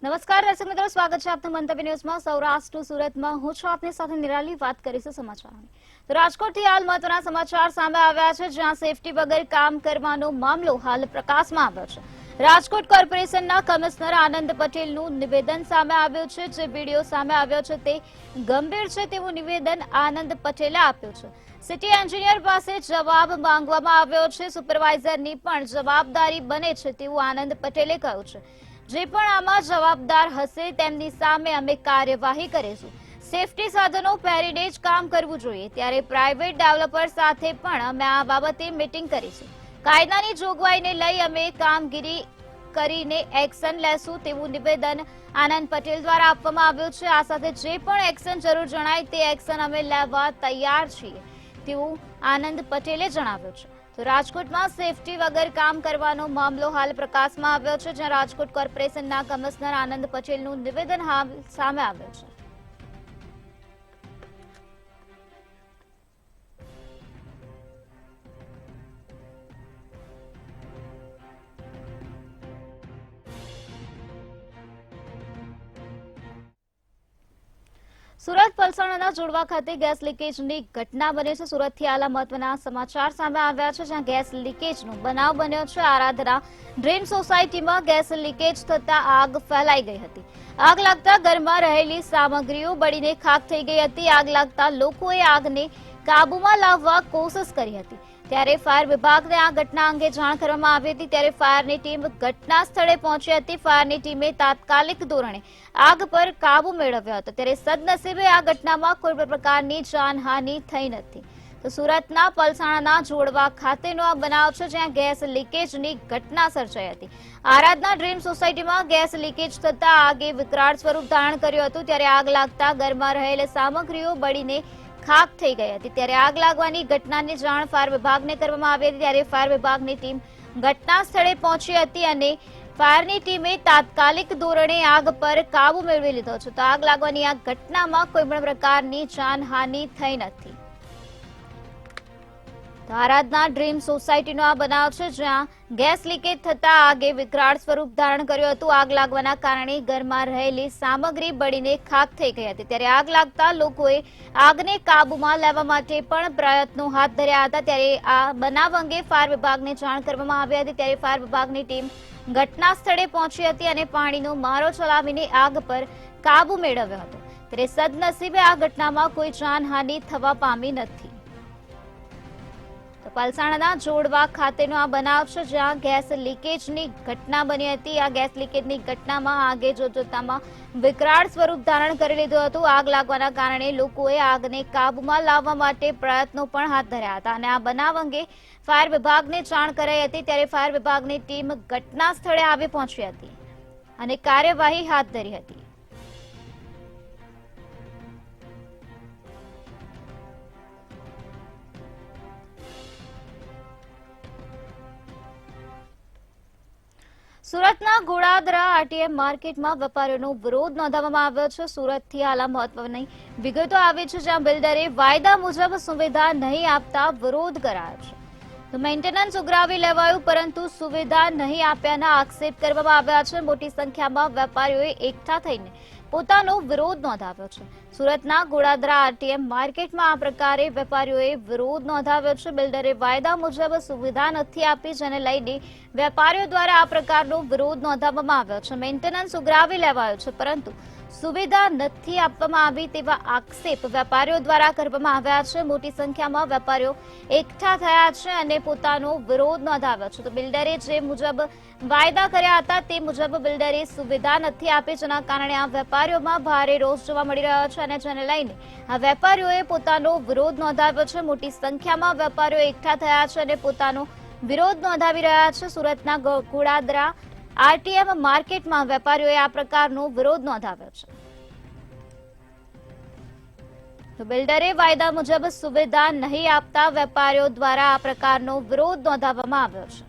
નમસ્કાર દર્શક મિત્રો, સ્વાગત છે આપનું મંતવ્ય ન્યૂઝમાં। સૌરાષ્ટ્ર સુરતમાં હું છું આપની સાથે નિરાલી। વાત કરીશું સમાચારોની। તો રાજકોટથી હાલ મહત્વના સમાચાર સામે આવ્યા છે, જ્યાં સેફટી વગર કામ કરવાનો મામલો હાલ પ્રકાશમાં આવ્યો છે। રાજકોટ કોર્પોરેશનના કમિશનર આનંદ પટેલનું નિવેદન સામે આવ્યું છે। જે વિડીયો સામે આવ્યો છે તે ગંભીર છે તેવું નિવેદન આનંદ પટેલે આપ્યું છે। સિટી એન્જિનિયર પાસે જવાબ માંગવામાં આવ્યો છે। સુપરવાઇઝરની પણ જવાબદારી બને છે તેવું આનંદ પટેલે કહ્યું છે। જે પણ આમાં જવાબદાર હશે તેમની સામે અમે કાર્યવાહી કરીશું। સેફટી સાધનો પહેરીને જ કામ કરવું જોઈએ। ત્યારે પ્રાઇવેટ ડેવલપર સાથે પણ અમે આ બાબતે મીટિંગ કરીશું। કાયદાની જોગવાઈને લઈ અમે કામગીરી કરીને એક્શન લેશું તેવું નિવેદન આનંદ પટેલ દ્વારા આપવામાં આવ્યું છે। આ સાથે જે પણ એક્શન જરૂર જણાય તે એક્શન અમે લેવા તૈયાર છીએ તેવું આનંદ પટેલે જણાવ્યું છે। તો રાજકોટમાં સેફટી વગર કામ કરવાનો મામલો હાલ પ્રકાશમાં આવ્યો છે, જ્યાં રાજકોટ કોર્પોરેશનના કમિશનર આનંદ પટેલનું નિવેદન હાલ સામે આવ્યું છે। સુરત પલસાણાના જોડવા ખાતે ગેસ લીકેજની ઘટના બની છે। સુરતથી હાલ મહત્વના સમાચાર સામે આવ્યા છે, જ્યાં ગેસ લીકેજનો બનાવ બન્યો છે। આરાધના ડ્રીમ સોસાયટીમાં ગેસ લીકેજ થતા આગ ફેલાઈ ગઈ હતી। આગ લાગતા ઘરમાં રહેલી સામગ્રીઓ બળીને ખાખ થઈ ગઈ હતી। આગ લાગતા લોકોએ આગને કાબૂમાં લાવવા કોશિશ કરી હતી। ત્યારે ફાયર વિભાગને આ ઘટના અંગે જાણ કરવામાં આવી હતી। ત્યારે ફાયરની ટીમ ઘટના સ્થળે પહોંચી હતી। ફાયરની ટીમે તાત્કાલિક ધોરણે આગ પર કાબુ મેળવ્યો હતો। ત્યારે સદનસીબે આ ઘટનામાં કોઈ પણ પ્રકારની જાનહાનિ થઈ નથી। તો સુરતના પલસાણાના જોડવા ખાતેનો આ બનાવ છે, જ્યાં ગેસ લીકેજની ઘટના સર્જાઈ હતી। આરાધના ડ્રીમ સોસાયટીમાં ગેસ લીકેજ થતા આગે વિકરાળ સ્વરૂપ ધારણ કર્યું હતું। ત્યારે આગ લાગતા ઘરમાં રહેલ સામગ્રીઓ બળીને ખાખ થઈ ગઈ હતી। ત્યારે આગ લાગવાની ઘટનાની જાણ ફાયર વિભાગને કરવામાં આવી હતી। ત્યારે ફાયર વિભાગની ટીમ ઘટના સ્થળે પહોંચી હતી અને ફાયરની ટીમે તાત્કાલિક ધોરણે આગ પર કાબુ મેળવી લીધો છે। તો આગ લાગવાની આ ઘટનામાં કોઈ પણ પ્રકારની જાનહાનિ થઈ નથી। તો આરાધના ડ્રીમ સોસાયટીનો આ બનાવ છે, જ્યાં ગેસ લીકેજ થતા આગે વિકરાળ સ્વરૂપ ધારણ કર્યું હતું। આગ લાગવાના કારણે ઘરમાં રહેલી સામગ્રી બળીને ખાખ થઈ ગઈ હતી। ત્યારે આગ લાગતા લોકોએ આગને કાબૂમાં લેવા માટે પણ પ્રયત્નો હાથ ધર્યા હતા। ત્યારે આ બનાવ અંગે ફાયર વિભાગને જાણ કરવામાં આવી હતી। ત્યારે ફાયર વિભાગની ટીમ ઘટના સ્થળે પહોંચી હતી અને પાણીનો મારો ચલાવીને આગ પર કાબુ મેળવ્યો હતો। ત્યારે સદનસીબે આ ઘટનામાં કોઈ જાનહાનિ થવા પામી નથી। પલસાણાના જોડવા ખાતેનો આ બનાવ છે, જ્યાં ગેસ લીકેજની ઘટના બની હતી। આ ગેસ લીકેજની ઘટનામાં આગે જોતજોતામાં વિકરાળ સ્વરૂપ ધારણ કરી લીધું હતું। આગ લાગવાના કારણે લોકોએ આગને કાબૂમાં લાવવા માટે પ્રયત્નો પણ હાથ ધર્યા હતા અને આ બનાવ અંગે ફાયર વિભાગને જાણ કરાઈ હતી। ત્યારે ફાયર વિભાગની ટીમ ઘટના સ્થળે આવી પહોંચી હતી અને કાર્યવાહી હાથ ધરી હતી। સુરતના ગોળાદરા આરટીએમ માર્કેટમાં વેપારીઓનો વિરોધ નોંધાવવામાં આવ્યો છે। સુરતથી હાલ મહત્વની વિગતો આવી છે, જ્યાં બિલ્ડરે વાયદા મુજબ સુવિધા નહીં આપતા વિરોધ કરાયો છે। તો મેન્ટેનન્સ ઉઘરાવી લેવાયું, પરંતુ સુવિધા નહીં આપ્યાના આક્ષેપ કરવામાં આવ્યા છે। મોટી સંખ્યામાં વેપારીઓએ એકઠા થઈને પોતાનો વિરોધ નોંધાવ્યો છે। સુરતના ગોળાદરા આરટીએમ માર્કેટમાં આ પ્રકારે વેપારીઓએ વિરોધ નોંધાવ્યો છે। બિલ્ડરે વાયદા મુજબ સુવિધા નથી આપી, જેને લઈને વેપારીઓ દ્વારા આ પ્રકારનો વિરોધ નોંધાવવામાં આવ્યો છે। મેન્ટેનન્સ ઉઘરાવી લેવાયો છે, પરંતુ સુવિધા નથી આપવામાં આવી તેવા આક્ષેપ વેપારીઓ દ્વારા કરવામાં આવ્યા છે। મોટી સંખ્યામાં વેપારીઓ એકઠા થયા છે અને પોતાનો વિરોધ નોંધાવ્યો છે। તો બિલ્ડરે જે મુજબ વાયદા કર્યા હતા તે મુજબ બિલ્ડરે સુવિધા નથી આપી, જેના કારણે આ વેપારીઓમાં ભારે રોષ જોવા મળી રહ્યો છે અને જેને લઈને આ વેપારીઓએ પોતાનો વિરોધ નોંધાવ્યો છે। મોટી સંખ્યામાં વેપારીઓ એકઠા થયા છે અને પોતાનો વિરોધ નોંધાવી રહ્યા છે। સુરતના ગોળાદરા આરટીએમ માર્કેટમાં વેપારીઓએ આ પ્રકારનો વિરોધ નોંધાવ્યો છે। તો બિલ્ડરે વાયદા મુજબ સુવિધા નહીં આપતા વેપારીઓ દ્વારા આ પ્રકારનો વિરોધ નોંધાવવામાં આવ્યો છે।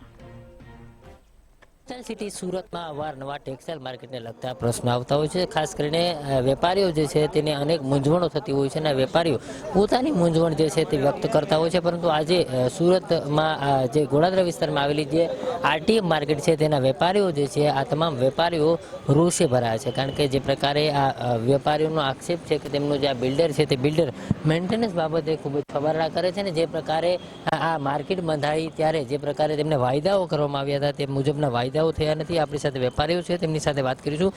ટેક્સટાઇલ સિટી સુરતમાં અવારનવાર ટેક્સટાઇલ માર્કેટને લગતા પ્રશ્નો આવતા હોય છે. ખાસ કરીને વેપારીઓ જે છે તેને અનેક મૂંઝવણો થતી હોય છે અને વેપારીઓ પોતાની મૂંઝવણ જે છે તે વ્યક્ત કરતા હોય છે. પરંતુ આજે સુરતમાં જે ગોળાદરા વિસ્તારમાં આવેલી જે આરટીએમ માર્કેટ છે તેના વેપારીઓ જે છે આ તમામ વેપારીઓ રોષે ભરાયા છે. કારણ કે જે પ્રકારે આ વેપારીઓનો આક્ષેપ છે કે તેમનો જે આ બિલ્ડર છે તે બિલ્ડર મેન્ટેનન્સ બાબતે ખૂબ જ ફવારણા કરે છે અને જે પ્રકારે આ માર્કેટ બંધાઈ ત્યારે જે પ્રકારે તેમને વાયદાઓ કરવામાં આવ્યા હતા તે મુજબના वायदाओं थया नहीं। अपनी साथ व्यापारियों से तेमनी साथे बात करीशुं।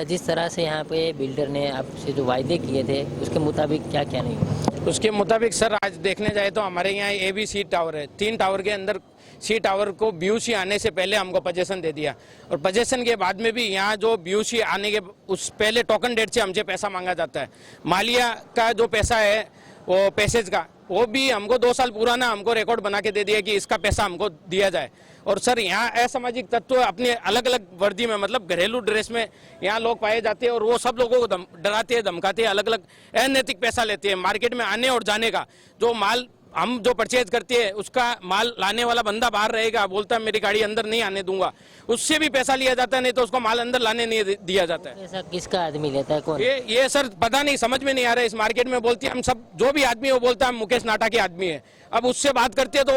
जिस तरह से यहाँ पे बिल्डर ने आपसे जो वायदे किए थे उसके मुताबिक क्या क्या नहीं हुआ? उसके मुताबिक सर आज देखने जाए तो हमारे यहाँ ABC टावर है, 3 टावर के अंदर सी टावर को BUC आने से पहले हमको पोजीशन दे दिया और पोजीशन के बाद में भी यहाँ जो BUC आने के उस पहले टोकन डेट से हमसे पैसा मांगा जाता है। मालिया का जो पैसा है वो पैसेज का वो भी हमको 2 साल पुराना हमको रिकॉर्ड बना के दे दिया कि इसका पैसा हमको दिया जाए। और सर यहाँ असामाजिक तत्व अपने अलग अलग वर्दी में मतलब घरेलू ड्रेस में यहाँ लोग पाए जाते हैं और वो सब लोगों को डराते हैं, धमकाते हैं, अलग अलग अनैतिक पैसा लेते हैं। मार्केट में आने और जाने का जो माल हम जो परचेज करते हैं उसका माल लाने वाला बंदा बाहर रहेगा, बोलता है मेरी गाड़ी अंदर नहीं आने दूंगा, उससे भी पैसा लिया जाता है, नहीं तो उसको माल अंदर लाने नहीं दिया जाता है। पैसा किसका आदमी लेता है, कौन? ये सर पता नहीं, समझ में नहीं आ रहा है। इस मार्केट में बोलती है हम सब जो भी आदमी है वो बोलता है मुकेश नाटा के आदमी है। अब उससे बात करते हैं तो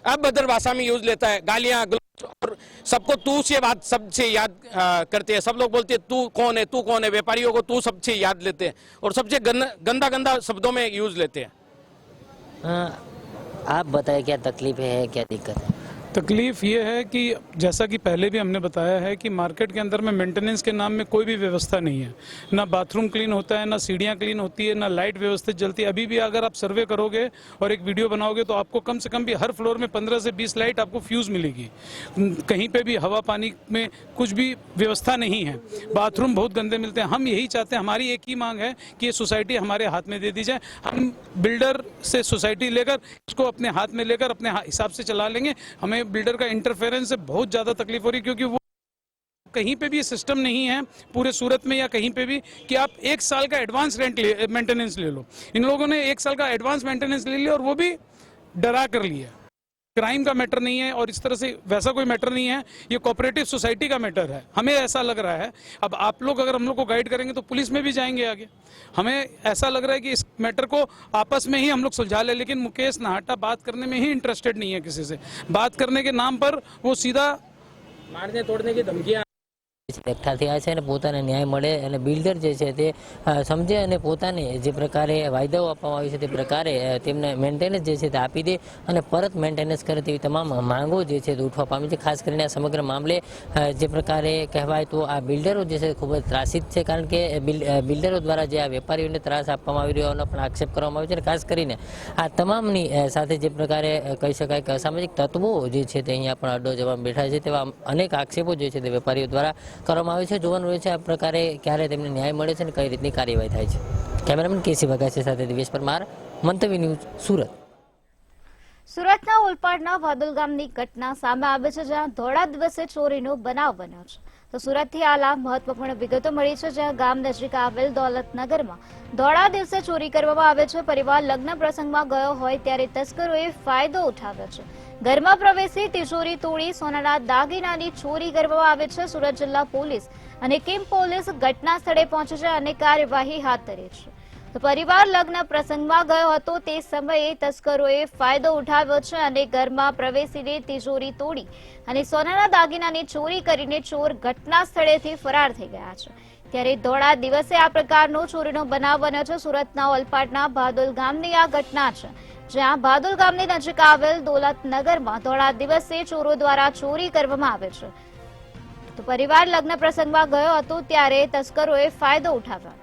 अब अदर भाषा में यूज लेता है, गालियां और सबको तू से बात सबसे याद करते हैं। सब लोग बोलते हैं तू कौन है, तू कौन है। व्यापारियों को तू सबसे याद लेते हैं और सबसे गंदा गंदा शब्दों में यूज लेते हैं। आप बताएं क्या तकलीफ है, क्या दिक्कत है? तकलीफ ये है कि जैसा कि पहले भी हमने बताया है कि मार्केट के अंदर में मेंटेनेंस के नाम में कोई भी व्यवस्था नहीं है। ना बाथरूम क्लीन होता है, ना सीढ़ियाँ क्लीन होती है, ना लाइट व्यवस्थित जलती है। अभी भी अगर आप सर्वे करोगे और एक वीडियो बनाओगे तो आपको कम से कम भी हर फ्लोर में 15 से 20 लाइट आपको फ्यूज मिलेगी। कहीं पे भी हवा पानी में कुछ भी व्यवस्था नहीं है। बाथरूम बहुत गंदे मिलते हैं। हम यही चाहते हैं, हमारी एक ही मांग है कि ये सोसाइटी हमारे हाथ में दे दी जाए। हम बिल्डर से सोसाइटी लेकर इसको अपने हाथ में लेकर अपने हिसाब से चला लेंगे। हमें बिल्डर का इंटरफेरेंस से बहुत ज्यादा तकलीफ हो रही है, क्योंकि वो कहीं पे भी सिस्टम नहीं है पूरे सूरत में या कहीं पे भी कि आप 1 साल का एडवांस मेंटेनेंस ले लो। इन लोगों ने 1 साल का एडवांस मेंटेनेंस ले लिया और वो भी डरा कर लिया। क्राइम का मैटर नहीं है और इस तरह से वैसा कोई मैटर नहीं है, ये कोऑपरेटिव सोसाइटी का मैटर है। हमें ऐसा लग रहा है, अब आप लोग अगर हम लोग को गाइड करेंगे तो पुलिस में भी जाएंगे आगे। हमें ऐसा लग रहा है कि इस मैटर को आपस में ही हम लोग सुलझा ले, लेकिन मुकेश नाहटा बात करने में ही इंटरेस्टेड नहीं है। किसी से बात करने के नाम पर वो सीधा मारने तोड़ने की धमकियां એકઠા થયા છે અને પોતાને ન્યાય મળે અને બિલ્ડર જે છે તે સમજે અને પોતાને જે પ્રકારે વાયદાઓ આપવામાં આવી છે તે પ્રકારે તેમને મેન્ટેનન્સ જે છે તે આપી દે અને પરત મેન્ટેનન્સ કરે તેવી તમામ માંગો જે છે તે ઉઠવા પામી છે। ખાસ કરીને આ સમગ્ર મામલે જે પ્રકારે કહેવાય તો આ બિલ્ડરો જે છે ખૂબ જ ત્રાસિત છે, કારણ કે બિલ્ડરો દ્વારા જે આ વેપારીઓને ત્રાસ આપવામાં આવી રહ્યોનો પણ આક્ષેપ કરવામાં આવ્યો છે। ખાસ કરીને આ તમામની સાથે જે પ્રકારે કહી શકાય કે અસામાજિક તત્વો જે છે તે અહીંયા પણ અડ્ડો જવા બેઠા છે તેવા અનેક આક્ષેપો જે છે તે વેપારીઓ દ્વારા કરવામાં આવે છે। જોવાનું રહે છે આ પ્રકારે ક્યારે તેમને ન્યાય મળે છે અને કઈ રીતની કાર્યવાહી થાય છે। કેમેરામેન કેસી વગાસી સાથે દિવેશ પરમાર, મંતવ્ય ન્યૂઝ, સુરત। સુરતના ઓલપાડના વાદલ ગામની ઘટના સામે આવે છે, જ્યાં ધોળા દિવસે ચોરીનો બનાવ બન્યો છે। તો સુરતથી હાલ મહત્વપૂર્ણ વિગતો મળી છે, જ્યાં ગામ નજીક આવેલ દોલતનગરમાં ધોળા દિવસે ચોરી કરવામાં આવે છે। પરિવાર લગ્ન પ્રસંગમાં ગયો હોય ત્યારે તસ્કરોએ ફાયદો ઉઠાવ્યો છે। ઘરમાં પ્રવેશી તિજોરી તોડી સોનાના દાગીનાની ચોરી કરવામાં આવે છે। સુરત જિલ્લા પોલીસ અને કિમ પોલીસ ઘટના સ્થળે પહોંચે છે અને કાર્યવાહી હાથ ધરી છે। તો પરિવાર લગ્ન પ્રસંગમાં ગયો હતો તે સમયે તસ્કરોએ ફાયદો ઉઠાવ્યો છે અને ઘરમાં પ્રવેશીને તિજોરી તોડી અને સોનાના દાગીનાની ચોરી કરીને ચોર ઘટના સ્થળેથી ફરાર થઈ ગયા છે। ત્યારે ધોળા દિવસે આ પ્રકારનો ચોરીનો બનાવ બન્યો છે। સુરતના ઓલપાડના ભાદોલ ગામની આ ઘટના છે, જ્યાં ભાદોલ ગામની નજીક આવેલ દોલતનગરમાં ધોળા દિવસે ચોરો દ્વારા ચોરી કરવામાં આવે છે। તો પરિવાર લગ્ન પ્રસંગમાં ગયો હતો ત્યારે તસ્કરોએ ફાયદો ઉઠાવ્યો।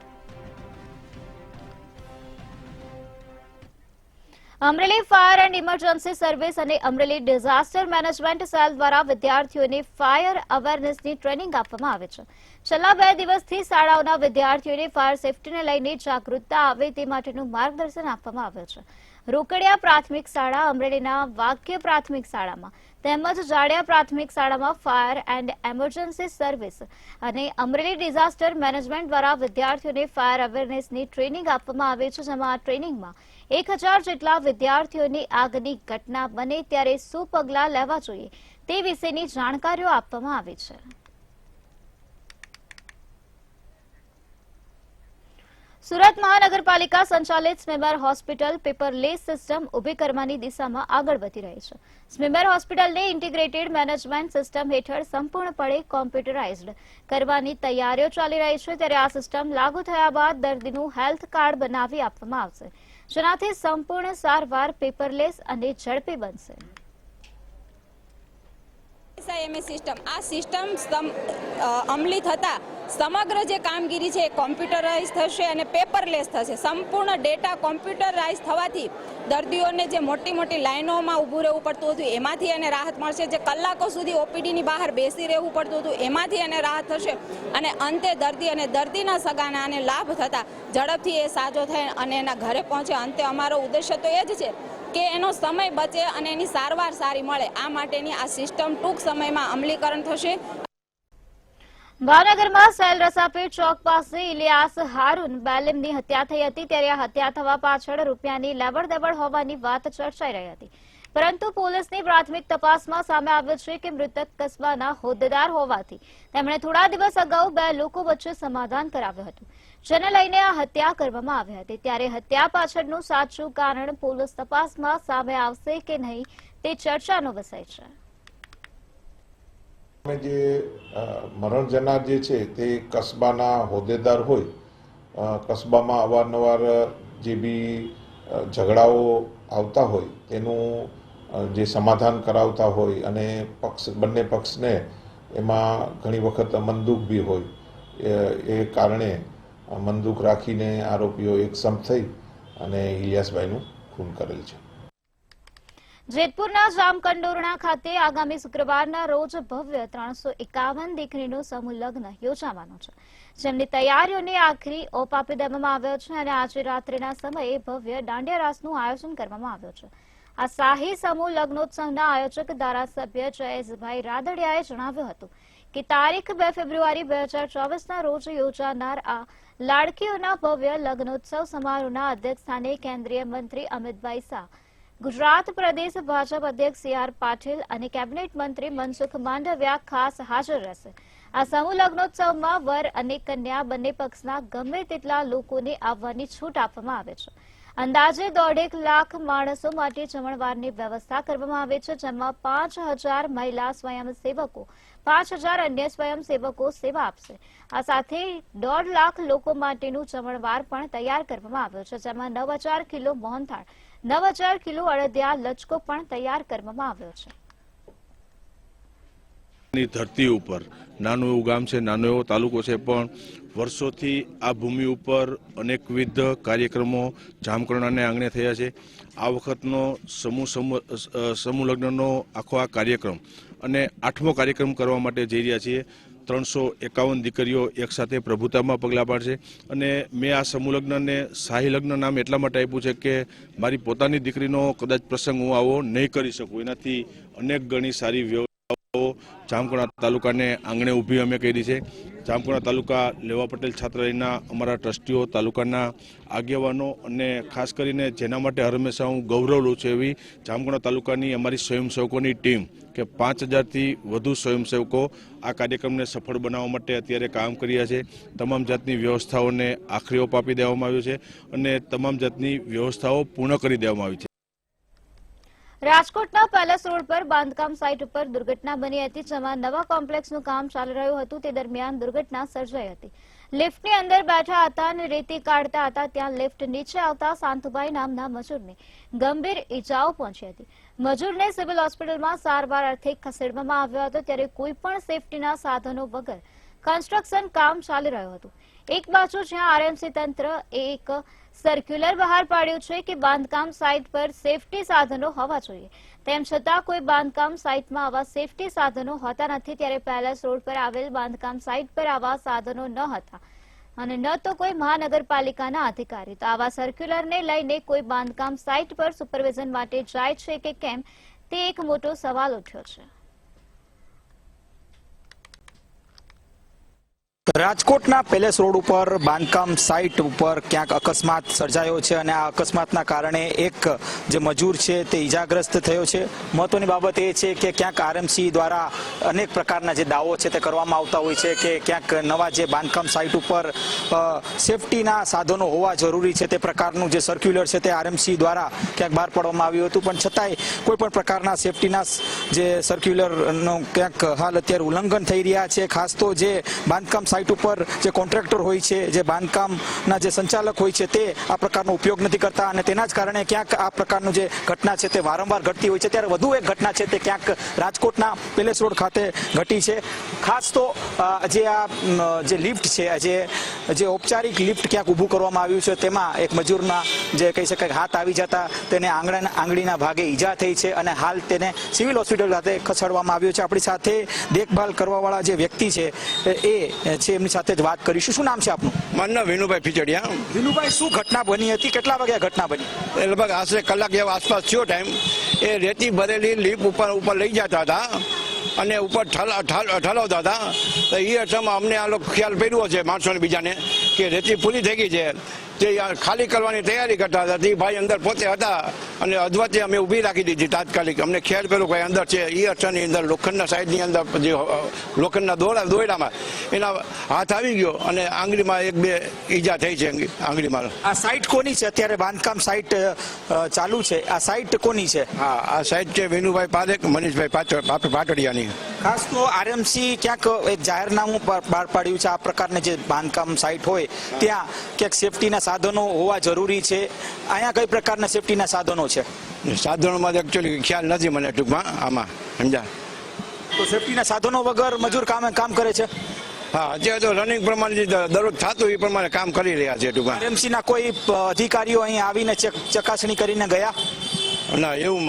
Amreli fire and emergency service અને અમરેલી ડિઝાસ્ટર મેનેજમેન્ટ સેલ દ્વારા વિદ્યાર્થીઓને ફાયર અવેરનેસની ટ્રેનિંગ આપવામાં આવે છે। છેલ્લા 2 દિવસથી શાળાઓના વિદ્યાર્થીઓને ફાયર સેફટીને લઈને જાગૃતતા આવે તે માટેનું માર્ગદર્શન આપવામાં આવે છે। રોકડિયા પ્રાથમિક શાળા, અમરેલીના વાક્ય પ્રાથમિક શાળામાં તેમજ જાડિયા પ્રાથમિક શાળામાં ફાયર એન્ડ એમરજન્સી સર્વિસ અને અમરેલી ડિઝાસ્ટર મેનેજમેન્ટ દ્વારા વિદ્યાર્થીઓને ફાયર અવેરનેસની ટ્રેનિંગ આપવામાં આવે છે, જેમાં આ ટ્રેનિંગમાં 1000 જેટલા વિદ્યાર્થીઓની આગની ઘટના બને ત્યારે શું પગલાં લેવા જોઈએ તે વિશેની જાણકારીઓ આપવામાં આવી છે. સુરત મહાનગરપાલિકા સંચાલિત સ્મીમેર હોસ્પિટલ પેપરલેસ સિસ્ટમ ઊભી કરવાની દિશામાં આગળ વધી રહી છે. સ્મીમેર હોસ્પિટલને ઇન્ટિગ્રેટેડ મેનેજમેન્ટ સિસ્ટમ હેઠળ સંપૂર્ણપણે કોમ્પ્યુટરાઇઝ્ડ કરવાની તૈયારીઓ ચાલી રહી છે. ત્યારે આ સિસ્ટમ લાગુ થયા બાદ દર્દીનું હેલ્થ કાર્ડ બનાવી આપવામાં આવશે, જેનાથી સંપૂર્ણ સારવાર પેપરલેસ અને ઝડપી બનશે. સિસ્ટમ આ સિસ્ટમ અમલી થતા સમગ્ર જે કામગીરી છે એ કોમ્પ્યુટરાઇઝ થશે અને પેપરલેસ થશે. સંપૂર્ણ ડેટા કોમ્પ્યુટરાઇઝ થવાથી દર્દીઓને જે મોટી મોટી લાઈનોમાં ઊભું રહેવું પડતું હતું એમાંથી એને રાહત મળશે. જે કલાકો સુધી ઓપીડીની બહાર બેસી રહેવું પડતું હતું એમાંથી એને રાહત થશે અને અંતે દર્દી અને દર્દીના સગાને આને લાભ થતા ઝડપથી એ સાજો થાય અને એના ઘરે પહોંચે. અંતે અમારો ઉદ્દેશ્ય તો એ જ છે કે એનો સમય બચે અને એની સારવાર સારી મળે. આ માટેની આ સિસ્ટમ ટૂંક સમયમાં અમલીકરણ થશે. ભાવનગરમાં સેલ રસાપીર ચોક પાસે ઇલિયાસ હારૂન બેલેમની હત્યા થઈ હતી. ત્યારે આ હત્યા થવા પાછળ રૂપિયાની લેવડ-દેવડ હોવાની વાત ચર્ચાઈ રહી હતી, પરંતુ પોલીસની પ્રાથમિક તપાસમાં સામે આવ્યું છે કે મૃતક કસ્બાના હોદ્દેદાર હોવાથી તેમણે થોડા દિવસ અગાઉ બે લોકો વચ્ચે સમાધાન કરાવ્યું હતું, જેને લઈને આ હત્યા કરવામાં આવી હતી. ત્યારે હત્યા પાછળનું સાચું કારણ પોલીસ તપાસમાં સામે આવશે કે નહીં તે ચર્ચાનો વિષય છે. જે મરણ જનાર જે છે તે કસ્બાના હોદ્દેદાર હોય, કસ્બામાં અવારનવાર જે બી ઝઘડાઓ આવતા હોય તેનું જે સમાધાન કરાવતા હોય અને બંને પક્ષને એમાં ઘણી વખત મંદુક બી હોય, એ કારણે મંદુક રાખીને આરોપીઓ એકસમ થઈ અને ઇલિયાસભાઈનું ખૂન કરેલ છે. જેતપુરના જામકંડોરણા ખાતે આગામી શુક્રવારના રોજ ભવ્ય 351 દીકરીનું સમૂહ લગ્ન યોજાવાનું છે, જેમની તૈયારીઓને આખરી ઓપ આપી દેવામાં આવ્યો છે અને આજે રાત્રિના સમયે ભવ્ય દાંડિયા રાસનું આયોજન કરવામાં આવ્યું છે. આ શાહી સમૂહ લગ્નોત્સવના આયોજક ધારાસભ્ય જયેશભાઈ રાદડિયાએ જણાવ્યું હતું કે તારીખ 2 ફેબ્રુઆરી 2024ના રોજ યોજાનાર આ લાડકીઓના ભવ્ય લગ્નોત્સવ સમારોહના અધ્યક્ષસ્થાને કેન્દ્રીય મંત્રી અમિતભાઈ શાહ, ગુજરાત પ્રદેશ ભાજપ અધ્યક્ષ સી.આર. પાટીલ અને કેબિનેટ મંત્રી મનસુખ માંડવિયા ખાસ હાજર રહેશે. આ સમૂહ લગ્નોત્સવમાં વર અને કન્યા બંને પક્ષના ગમે તેટલા લોકોને આવવાની છૂટ આપવામાં આવે છે. અંદાજે 1.5 લાખ માણસો માટે જમણવારની વ્યવસ્થા કરવામાં આવે છે, જેમાં 5,000 મહિલા સ્વયંસેવકો, 5,000 અન્ય સ્વયંસેવકો સેવા આપશે. આ સાથે 1.5 લાખ લોકો માટેનું જમણવાર પણ તૈયાર કરવામાં આવ્યું છે, જેમાં 9,000 કિલો મોહનથાળ, 9,000 કિલો અડદિયા લચકો પણ તૈયાર કરવામાં આવ્યો છે. ધરતી ઉપર નાનું એવું ગામ છે, નાનો એવો તાલુકો છે, પણ વર્ષોથી આ ભૂમિ ઉપર અનેકવિધ કાર્યક્રમો જામકંડોરણાને આંગણે થયા છે. આ વખતનો સમૂહ લગ્નનો આખો આ કાર્યક્રમ અને 8મો કાર્યક્રમ કરવા માટે જઈ રહ્યા છીએ. 351 દીકરીઓ એક સાથે પ્રભુતામાં પગલાં પાડશે અને મેં આ સમૂહ લગ્નને શાહી લગ્ન નામ એટલા માટે આપ્યું છે કે મારી પોતાની દીકરીનો કદાચ પ્રસંગ હું આવો નહીં કરી શકું, એનાથી અનેક ગણી સારી વ્યવસ્થાઓ જામકંડોરણા તાલુકાને આંગણે ઊભી અમે કરી છે. જામકંડોરણા તાલુકા લેવા પટેલ છાત્રાલયના અમારા ટ્રસ્ટીઓ, તાલુકાના આગેવાનો અને ખાસ કરીને જેના માટે હંમેશા હું ગૌરવ લઉં છું એવી જામકંડોરણા તાલુકાની અમારી સ્વયંસેવકોની ટીમ કે 5,000થી વધુ સ્વયંસેવકો આ કાર્યક્રમને સફળ બનાવવા માટે અત્યારે કામ કર્યા છે. તમામ જાતની વ્યવસ્થાઓને આખરી ઓપ આપી દેવામાં આવ્યો છે અને તમામ જાતની વ્યવસ્થાઓ પૂર્ણ કરી દેવામાં આવી છે. રાજકોટના પેલેસ રોડ પર બાંધકામ સાઇટ ઉપર દુર્ઘટના બની હતી, જેમાં નવા કોમ્પ્લેક્સનું કામ ચાલી રહ્યું હતું. તે દરમિયાન દુર્ઘટના સર્જાઈ હતી. લિફ્ટની અંદર બેઠા હતા અને રેતી કાઢતા હતા, ત્યાં લિફ્ટ નીચે આવતા શાંતુભાઈ નામના મજૂરને ગંભીર ઈજાઓ પહોંચી હતી. મજૂરને સિવિલ હોસ્પિટલમાં સારવાર અર્થે ખસેડવામાં આવ્યો હતો. ત્યારે કોઈ પણ સેફટીના સાધનો વગર કન્સ્ટ્રક્શન કામ ચાલી રહ્યું હતું. એક બાજુ જ્યાં આરએમસી તંત્ર એક સર્ક્યુલર બહાર પાડ્યું છે કે બાંધકામ સાઇટ પર સેફટી સાધનો હોવા જોઈએ, તેમ છતાં કોઈ બાંધકામ સાઇટમાં આવા સેફટી સાધનો હોતા નથી. ત્યારે પેલેસ રોડ પર આવેલ બાંધકામ સાઇટ પર આવા સાધનો ન હતા અને ન તો કોઈ મહાનગરપાલિકાના અધિકારી. તો આવા સર્ક્યુલરને લઈને કોઈ બાંધકામ સાઇટ પર સુપરવિઝન માટે જાય છે કે કેમ, તે એક મોટો સવાલ ઉઠ્યો છે. રાજકોટના પેલેસ રોડ ઉપર બાંધકામ સાઇટ ઉપર ક્યાંક અકસ્માત સર્જાયો છે અને આ અકસ્માતના કારણે એક જે મજૂર છે તે ઈજાગ્રસ્ત થયો છે. મહત્વની બાબત એ છે કે ક્યાંક આરએમસી દ્વારા અનેક પ્રકારના જે દાવો છે તે કરવામાં આવતા હોય છે કે ક્યાંક નવા જે બાંધકામ સાઇટ ઉપર સેફટીના સાધનો હોવા જરૂરી છે તે પ્રકારનું જે સર્ક્યુલર છે તે આરએમસી દ્વારા ક્યાંક બહાર પાડવામાં આવ્યું હતું, પણ છતાંય કોઈ પણ પ્રકારના સેફટીના જે સર્ક્યુલરનો ક્યાંક હાલ અત્યારે ઉલ્લંઘન થઈ રહ્યા છે. ખાસ તો જે બાંધકામ સાઇટ ઉપર જે કોન્ટ્રાક્ટર હોય છે, જે બાંધકામના જે સંચાલક હોય છે, તે આ પ્રકારનો ઉપયોગ નથી કરતા અને તેના જ કારણે ક્યાંક આ પ્રકારનું જે ઘટના છે તે વારંવાર ઘટતી હોય છે. ત્યારે વધુ એક ઘટના છે તે ક્યાંક રાજકોટના પેલેસ રોડ ખાતે ઘટી છે. ખાસ તો જે લિફ્ટ છે, જે ઔપચારિક લિફ્ટ ક્યાંક ઊભું કરવામાં આવ્યું છે, તેમાં એક મજૂરના જે કહી શકાય હાથ આવી જતા તેને આંગળીના ભાગે ઈજા થઈ છે અને હાલ તેને સિવિલ હોસ્પિટલ ખાતે ખસેડવામાં આવ્યો છે. આપણી સાથે દેખભાલ કરવાવાળા જે વ્યક્તિ છે એ છે, એમની સાથે જ વાત કરીશું. શું નામ છે આપનું? મારું નામ વિનુભાઈ ફીચડિયા. વિનુભાઈ, શું ઘટના બની હતી? કેટલા વાગે આ ઘટના બની? એ લગભગ આશરે કલાક જેવા આસપાસ થયો ટાઈમ. એ રેતી ભરેલી લીપ ઉપર લઈ જતા હતા અને ઉપર ઠલાવતા હતા. તો એ અર્થમાં અમને આ લોકો ખ્યાલ પડ્યો છે માણસોને બીજાને કે રેતી પૂરી થઈ ગઈ છે. તે ખાલી કરવાની તૈયારી કરતા હતા. તે ભાઈ અંદર પોતે હતા અને અધવચ્ચે અમે ઊભી રાખી દીધી તાત્કાલિક. અમને ખ્યાલ કર્યો કે અંદર છે. એ અર્થની અંદર લોખંડના સાઈડની અંદર જે લોખંડના દોરડામાં એના હાથ આવી ગયો અને આંગળીમાં એક બે ઈજા થઈ છે આંગળીમાં. આ સાઇટ કોની છે? અત્યારે બાંધકામ સાઇટ ચાલુ છે. આ સાઇટ કોની છે? હા, આ સાઈડ છે વિનુભાઈ પારેખ, મનીષભાઈ પાટડિયાની. ખાસ તો આરએમસી ક્યાંક એક જાહેરનામું બહાર પાડ્યું છે. આ પ્રકારની જે બાંધકામ સાઇટ હોય ત્યાં ક્યાંક સેફટીના સાધનો હોવા જરૂરી છે. અહીંયા કઈ પ્રકારના સેફટીના સાધનો છે? સાધનોમાં એકચ્યુઅલી ખ્યાલ નથી મને ટૂંકમાં આમાં, સમજા. તો સેફટીના સાધનો વગર મજૂર કામ કરે છે? હા, અત્યારે તો રનિંગ પ્રમાણે જે દરરોજ થતું એ પ્રમાણે કામ કરી રહ્યા છે ટૂંકમાં. આરએમસીના કોઈ અધિકારીઓ અહીં આવીને ચકાસણી કરીને ગયા? ના, એવું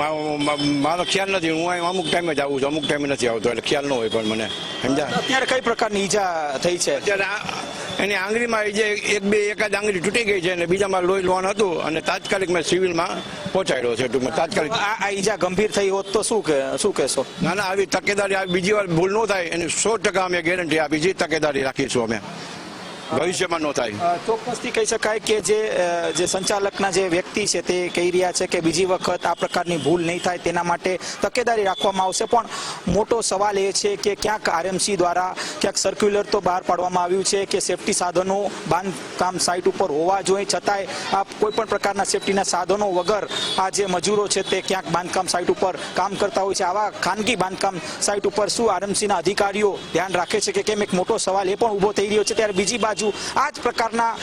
મારો ખ્યાલ નથી. હું અહીં અમુક ટાઈમે જ આવું છું, અમુક ટાઈમે નથી આવતો, એટલે ખ્યાલ ન હોય પણ મને, સમજા. અત્યારે કઈ પ્રકારની ઈજા થઈ છે? અત્યારે એની આંગળીમાં જે એકાદ આંગળી તૂટી ગઈ છે અને બીજામાં લોહી લોન હતું અને તાત્કાલિક મેં સિવિલમાં પહોંચાડ્યો છે ટૂંકમાં તાત્કાલિક. આ ઈજા ગંભીર થઈ હોત તો શું કહેશો? ના, આવી તકેદારી બીજી વાર ભૂલ ન થાય એની 100% અમે ગેરંટી આપી છે. તકેદારી રાખીશું અમે, ભવિષ્યમાં ન થાય. ચોક્કસથી કહી શકાય કે જે સંચાલકના જે વ્યક્તિ છે તે કહી રહ્યા છે કે બીજી વખત આ પ્રકારની ભૂલ નહીં થાય તેના માટે તકેદારી રાખવામાં આવશે. પણ મોટો સવાલ એ છે કે ક્યાંક આરએમસી દ્વારા ક્યાંક સર્ક્યુલર તો બહાર પાડવામાં આવ્યું છે કે સેફટી સાધનો બાંધકામ સાઇટ ઉપર હોવા જોઈએ, છતાંય આ કોઈ પણ પ્રકારના સેફટીના સાધનો વગર આ જે મજૂરો છે તે ક્યાંક બાંધકામ સાઇટ ઉપર કામ કરતા હોય છે. આવા ખાનગી બાંધકામ સાઇટ ઉપર શું આરએમસીના અધિકારીઓ ધ્યાન રાખે છે કે કેમ? એક મોટો સવાલ એ પણ ઊભો થઈ રહ્યો છે. ત્યારે બીજી બાજુ આ જ પ્રકારના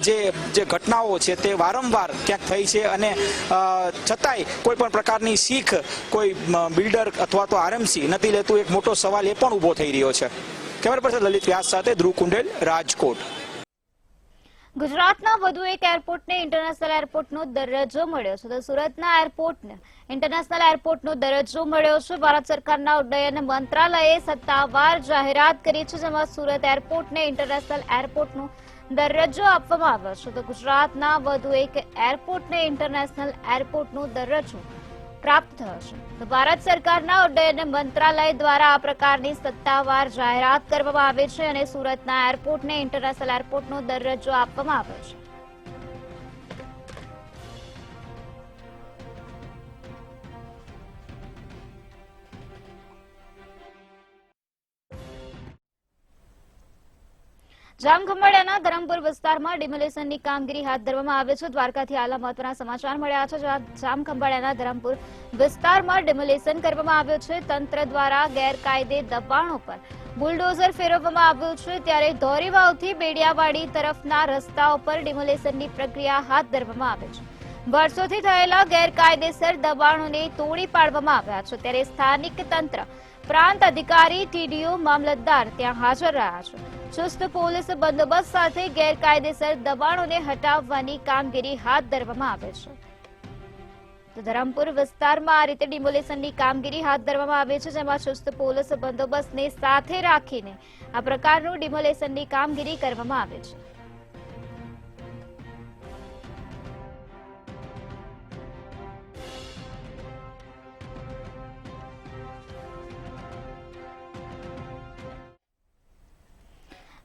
જે ઘટનાઓ છે તે વારંવાર ક્યાંક થઈ છે અને છતાંય કોઈ પણ પ્રકારની શીખ કોઈ બિલ્ડર અથવા તો આરએમસી નથી લેતું. એક મોટો સવાલ એ પણ ઊભો થઈ રહ્યો છે. કેમેરા પર્સન લલિત વ્યાસ સાથે ધ્રુવ કુંડેલ, રાજકોટ. ગુજરાતના વધુ એક એરપોર્ટને ઇન્ટરનેશનલ એરપોર્ટનો દરજ્જો મળ્યો છે. તો સુરતના એરપોર્ટને ઇન્ટરનેશનલ એરપોર્ટનો દરજ્જો મળ્યો છે. ભારત સરકારના ઉડ્ડયન મંત્રાલયે સત્તાવાર જાહેરાત કરી છે, જેમાં સુરત એરપોર્ટને ઇન્ટરનેશનલ એરપોર્ટનો દરજ્જો આપવામાં આવ્યો છે. તો ગુજરાતના વધુ એક એરપોર્ટને ઇન્ટરનેશનલ એરપોર્ટનો દરજ્જો પ્રાપ્ત થયો છે. તો ભારત સરકારના ઉડ્ડયન મંત્રાલય દ્વારા આ પ્રકારની સત્તાવાર જાહેરાત કરવામાં આવી છે અને સુરતના એરપોર્ટને ઇન્ટરનેશનલ એરપોર્ટનો દરજ્જો આપવામાં આવ્યો છે. જામખંભાળિયાના ધરમપુર વિસ્તારમાં ડિમોલેશનની કામગીરી હાથ ધરવામાં આવી છે. દ્વારકાથી હાલ મહત્વના સમાચાર મળ્યા છે. જામખંભાળિયાના ધરમપુર વિસ્તારમાં ડિમોલેશન કરવામાં આવ્યું છે. તંત્ર દ્વારા ગેરકાયદે દબાણો પર બુલડોઝર ફેરવવામાં આવ્યું છે. ત્યારે ધોરીવાવથી બેડિયાવાડી તરફના રસ્તાઓ પર ડિમોલેશનની પ્રક્રિયા હાથ ધરવામાં આવી છે. વર્ષોથી થયેલા ગેરકાયદેસર દબાણોને તોડી પાડવામાં આવ્યા છે. ત્યારે સ્થાનિક તંત્ર, પ્રાંત અધિકારી, ટીડીઓ, મામલતદાર ત્યાં હાજર રહ્યા છે. ચુસ્ત પોલીસ બંદોબસ્ત સાથે ગેરકાયદેસર દબાણોને હટાવવાની કામગીરી હાથ ધરવામાં આવે છે. તો ધરમપુર વિસ્તારમાં આ રીતે ડિમોલેશનની કામગીરી હાથ ધરવામાં આવી છે, જેમાં ચુસ્ત પોલીસ બંદોબસ્તને સાથે રાખીને આ પ્રકારનું ડિમોલેશનની કામગીરી કરવામાં આવે છે.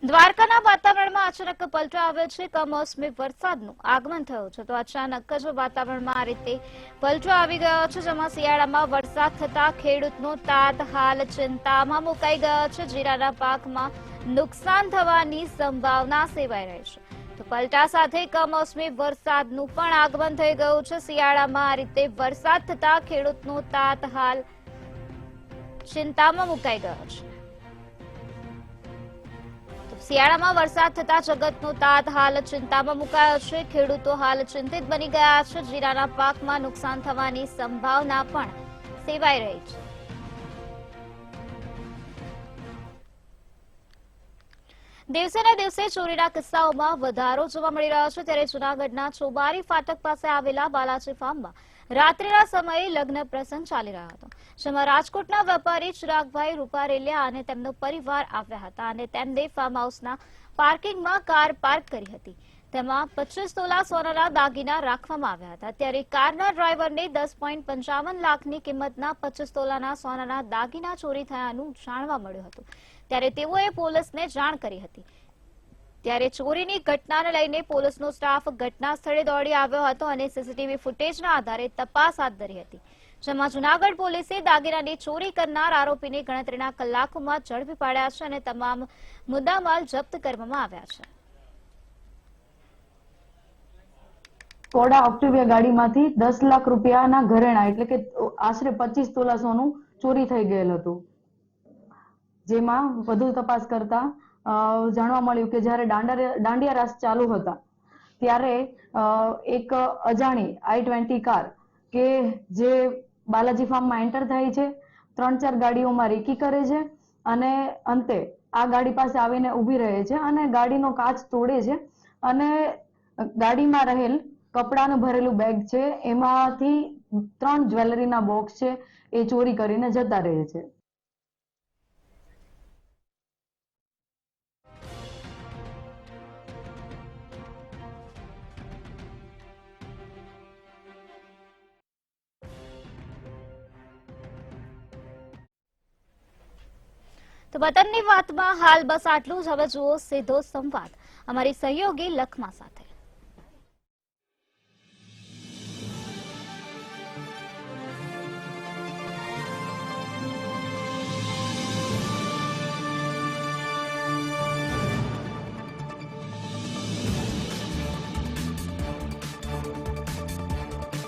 દ્વારકાના વાતાવરણમાં અચાનક પલટો આવ્યો છે. કમોસમી વરસાદનું આગમન થયું છે તો અચાનક જ વાતાવરણમાં આ રીતે પલટો આવી ગયો છે, જેમાં શિયાળામાં વરસાદ થતા ખેડૂતનો તાત હાલ ચિંતામાં મુકાઈ ગયો છે. જીરાના પાકમાં નુકસાન થવાની સંભાવના સેવાઈ રહી છે તો પલટા સાથે કમોસમી વરસાદનું પણ આગમન થઈ ગયું છે. શિયાળામાં આ રીતે વરસાદ થતા ખેડૂતનો તાત હાલ ચિંતામાં મુકાઈ ગયો છે. શિયાળામાં વરસાદ થતા જગતનો તાત હાલ ચિંતામાં મુકાયો છે. ખેડૂતો હાલ ચિંતિત બની ગયા છે. જીરાના પાકમાં નુકસાન થવાની સંભાવના પણ સેવાઈ રહી છે. દિવસે ને દિવસે ચોરીના કિસ્સાઓમાં વધારો જોવા મળી રહ્યો છે ત્યારે જૂનાગઢના ચોબારી ફાટક પાસે આવેલા બાલાજી ફાર્મમાં રાત્રિના સમયે લગ્ન પ્રસંગ ચાલી રહ્યો હતો, જેમાં રાજકોટના વેપારી ચિરાગભાઈ રૂપારેલિયા અને તેમનો પરિવાર આવ્યા હતા અને તેમને ફાર્મ હાઉસના પાર્કિંગમાં કાર પાર્ક કરી હતી. તેમાં 25 તોલા સોનાના દાગીના રાખવામાં આવ્યા હતા. ત્યારે કારના ડ્રાઈવરને 10.55 લાખની કિંમતના 25 તોલાના સોનાના દાગીના ચોરી થયાનું જાણવા મળ્યું હતું. ત્યારે તેઓએ પોલીસને જાણ કરી હતી. ત્યારે ચોરીની ઘટનાને લઈને પોલીસનો સ્ટાફ ઘટના સ્થળે દોડી આવ્યો હતો અને સીસીટીવી ફૂટેજના આધારે તપાસ હાથ ધરી હતી, જેમાં જૂનાગઢ પોલીસે દાગીનાની ચોરી કરનાર આરોપીને ગણતરીના કલાકોમાં ઝડપી પાડ્યા છે અને તમામ મુદ્દામાલ જપ્ત કરવામાં આવ્યા છે. સ્કોડા ઓક્ટિવિયા ગાડીમાંથી 10 લાખ રૂપિયાના ઘરેણા એટલે કે આશરે 25 તોલા સોનું ચોરી થઈ ગયેલ હતું, જેમાં વધુ તપાસ કરતા જાણવા મળ્યું કે જ્યારે દાંડિયા રાસ ચાલુ હતા ત્યારે એક અજાણી i20 કાર કે જે બાલાજી ફાર્મમાં એન્ટર થાય છે, 3-4 ગાડીઓમાં રેકી કરે છે અને અંતે આ ગાડી પાસે આવીને ઊભી રહે છે અને ગાડીનો કાચ તોડે છે અને ગાડીમાં રહેલ કપડાનું ભરેલું બેગ છે એમાંથી 3 જ્વેલરીના બોક્સ છે એ ચોરી કરીને જતા રહે છે. તો વતનની વાતમાં હાલ બસ આટલું જ. હવે જુઓ સીધો સંવાદ અમારી સહયોગી લખમા સાથે.